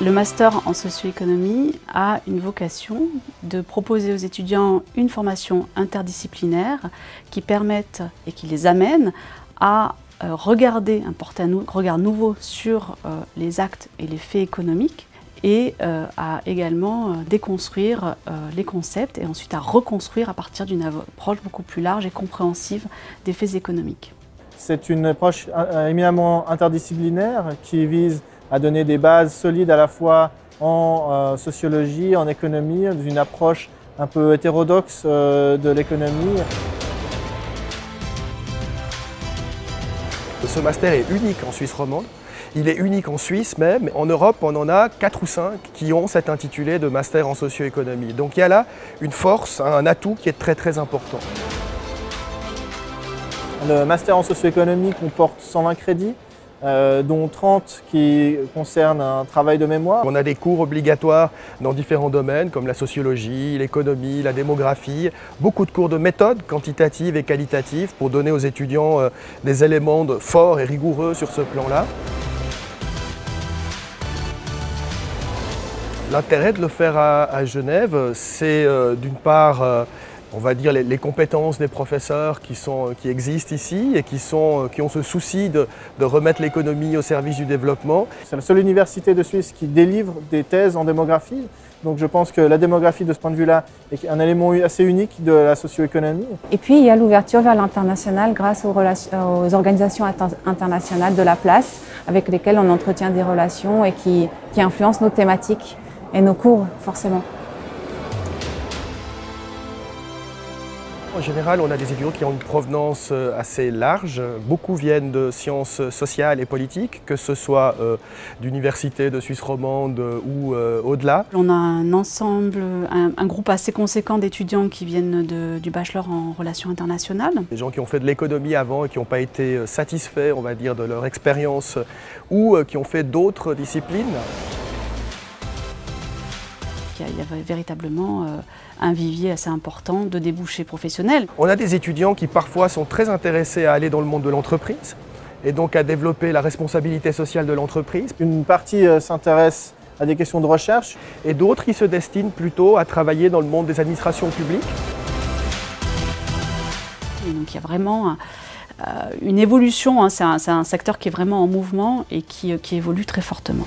Le master en socio-économie a une vocation de proposer aux étudiants une formation interdisciplinaire qui permette et qui les amène à regarder, porter un regard nouveau sur les actes et les faits économiques et à également déconstruire les concepts et ensuite à reconstruire à partir d'une approche beaucoup plus large et compréhensive des faits économiques. C'est une approche éminemment interdisciplinaire qui vise à donner des bases solides à la fois en sociologie, en économie, dans une approche un peu hétérodoxe de l'économie. Ce master est unique en Suisse romande. Il est unique en Suisse même. En Europe, on en a 4 ou 5 qui ont cet intitulé de master en socio-économie. Donc il y a là une force, un atout qui est très très important. Le master en socio-économie comporte 120 crédits, dont 30 qui concernent un travail de mémoire. On a des cours obligatoires dans différents domaines comme la sociologie, l'économie, la démographie, beaucoup de cours de méthode quantitative et qualitative pour donner aux étudiants des éléments forts et rigoureux sur ce plan-là. L'intérêt de le faire à Genève, c'est d'une part on va dire les compétences des professeurs qui existent ici et qui ont ce souci de remettre l'économie au service du développement. C'est la seule université de Suisse qui délivre des thèses en démographie. Donc je pense que la démographie de ce point de vue-là est un élément assez unique de la socio-économie. Et puis il y a l'ouverture vers l'international grâce aux organisations internationales de la place avec lesquelles on entretient des relations et qui influencent nos thématiques et nos cours forcément. En général, on a des étudiants qui ont une provenance assez large. Beaucoup viennent de sciences sociales et politiques, que ce soit d'universités de Suisse romande ou au-delà. On a un ensemble, un groupe assez conséquent d'étudiants qui viennent du bachelor en relations internationales. Des gens qui ont fait de l'économie avant et qui n'ont pas été satisfaits, on va dire, de leur expérience ou qui ont fait d'autres disciplines. Il y avait véritablement un vivier assez important de débouchés professionnels. On a des étudiants qui parfois sont très intéressés à aller dans le monde de l'entreprise et donc à développer la responsabilité sociale de l'entreprise. Une partie s'intéresse à des questions de recherche et d'autres qui se destinent plutôt à travailler dans le monde des administrations publiques. Et donc il y a vraiment une évolution, hein, c'est un secteur qui est vraiment en mouvement et qui évolue très fortement.